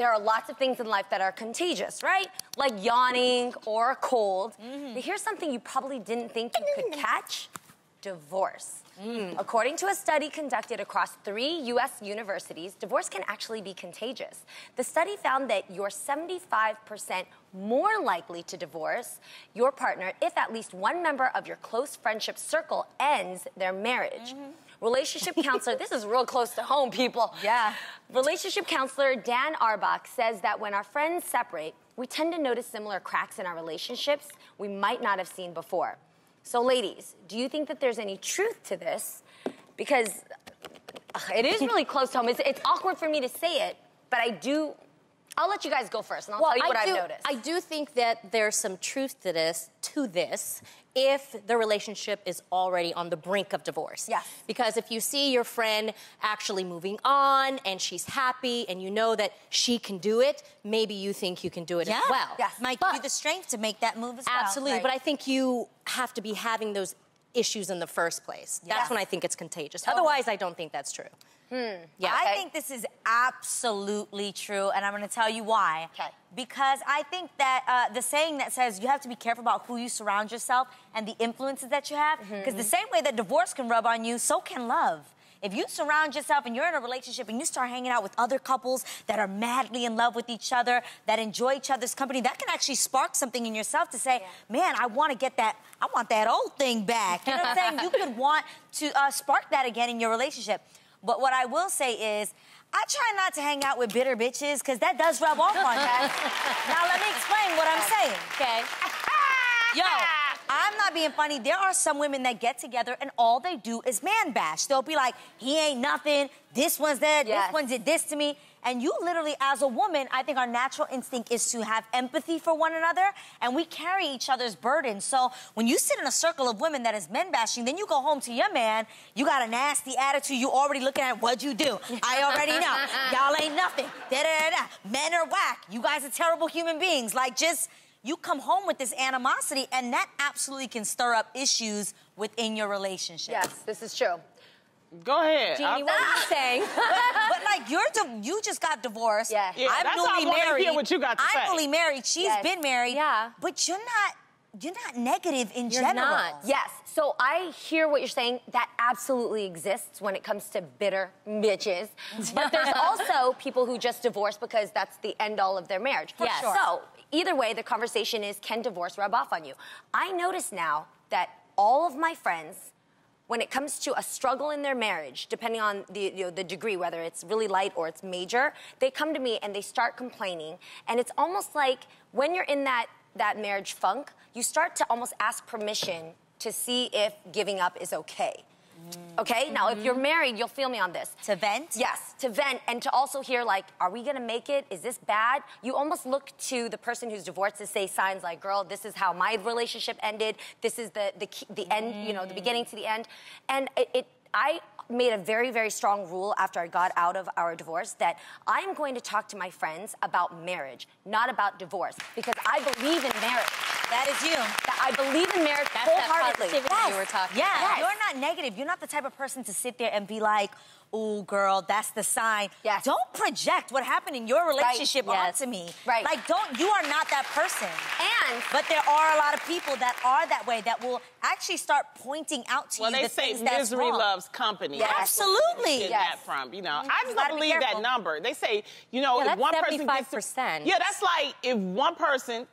there are lots of things in life that are contagious, right? Like yawning or a cold. But here's something you probably didn't think you could catch: divorce. According to a study conducted across 3 U.S. universities, divorce can actually be contagious. The study found that you're 75% more likely to divorce your partner if at least one member of your close friendship circle ends their marriage. Relationship counselor, this is real close to home, people. Yeah. Relationship counselor Dan Arbach says that when our friends separate, we tend to notice similar cracks in our relationships we might not have seen before. So ladies, do you think that there's any truth to this? Because it is really close to home. It's awkward for me to say it, but I'll let you guys go first, and I'll tell you what I've noticed. I do think that there's some truth to this, if the relationship is already on the brink of divorce. Yes. Because if you see your friend actually moving on and she's happy and you know that she can do it, maybe you think you can do it as well. Yes. Might give you the strength to make that move as well. Absolutely, Right. but I think you have to be having those issues in the first place. That's when I think it's contagious. Otherwise, I don't think that's true. Yeah, I think this is absolutely true, and I'm going to tell you why. Okay. Because I think that the saying that says you have to be careful about who you surround yourself and the influences that you have, because the same way that divorce can rub on you, so can love. If you surround yourself and you're in a relationship and you start hanging out with other couples that are madly in love with each other, that enjoy each other's company, that can actually spark something in yourself to say, man, I want that old thing back. You know what I'm saying? You could want to spark that again in your relationship. But what I will say is, I try not to hang out with bitter bitches, because that does rub off on us. Now, let me explain what I'm saying. Okay. Yo, I'm not being funny. There are some women that get together and all they do is man bash. They'll be like, he ain't nothing, this one's that, this one did this to me. And you literally, as a woman, I think our natural instinct is to have empathy for one another, and we carry each other's burdens. So when you sit in a circle of women that is men bashing, then you go home to your man, you got a nasty attitude, you already looking at what'd you do? I already know. Y'all ain't nothing. Da-da-da-da. Men are whack. You guys are terrible human beings. Like, just, you come home with this animosity, and that absolutely can stir up issues within your relationship. Yes, this is true. Go ahead. Jeannie, what are you saying? But like, you just got divorced. Yeah. I'm that's all I newly wanna married. hear what you got to say. I'm newly married. She's been married. Yeah. But you're not negative in general. not. Yes, so I hear what you're saying. That absolutely exists when it comes to bitter bitches. But there's also people who just divorce because that's the end-all of their marriage. For sure. So either way, the conversation is, can divorce rub off on you? I notice now that all of my friends, when it comes to a struggle in their marriage, depending on the degree, whether it's really light or it's major, they come to me and they start complaining. And it's almost like when you're in that marriage funk, you start to almost ask permission to see if giving up is okay. Okay? Now, if you're married, you'll feel me on this. To vent? Yes, to vent, and to also hear, like, are we gonna make it? Is this bad? You almost look to the person who's divorced to say signs like, girl, this is how my relationship ended. This is the end, you know, the beginning to the end. And I made a very, very strong rule after I got out of our divorce that I am going to talk to my friends about marriage, not about divorce, because I believe in marriage. That is you. I believe in marriage wholeheartedly. That positivity you were talking about. Yeah, you're not negative. You're not the type of person to sit there and be like, ooh, girl, that's the sign. Yes. Don't project what happened in your relationship onto me. Right. Like, you are not that person. But there are a lot of people that are that way that will actually start pointing out to you the things that's wrong. Well, they say misery loves company. Yeah, absolutely. Get that from, you know. I just don't believe that number. They say, you know, if one person gets... 75%. Yeah, that's like if one person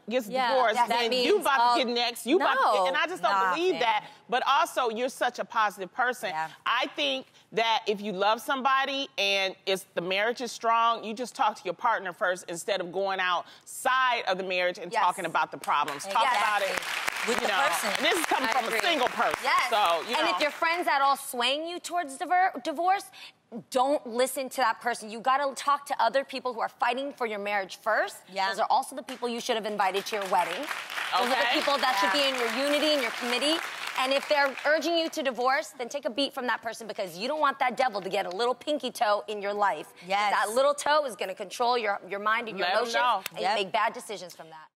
gets divorced, then you about to get next, you about to get... And I just don't believe that. But also, you're such a positive person. Yeah. I think that if you love somebody and the marriage is strong, you just talk to your partner first instead of going outside of the marriage and talking about the problems. Talk about it with the person. And this is coming from a single person. Yes. So, you know. And if your friend's at all swaying you towards divorce, don't listen to that person. You gotta talk to other people who are fighting for your marriage first. Yeah. Those are also the people you should have invited to your wedding. Those are the people that should be in your unity and your committee. And if they're urging you to divorce, then take a beat from that person, because you don't want that devil to get a little pinky toe in your life. Yes. That little toe is gonna control your mind and your emotions, and you make bad decisions from that.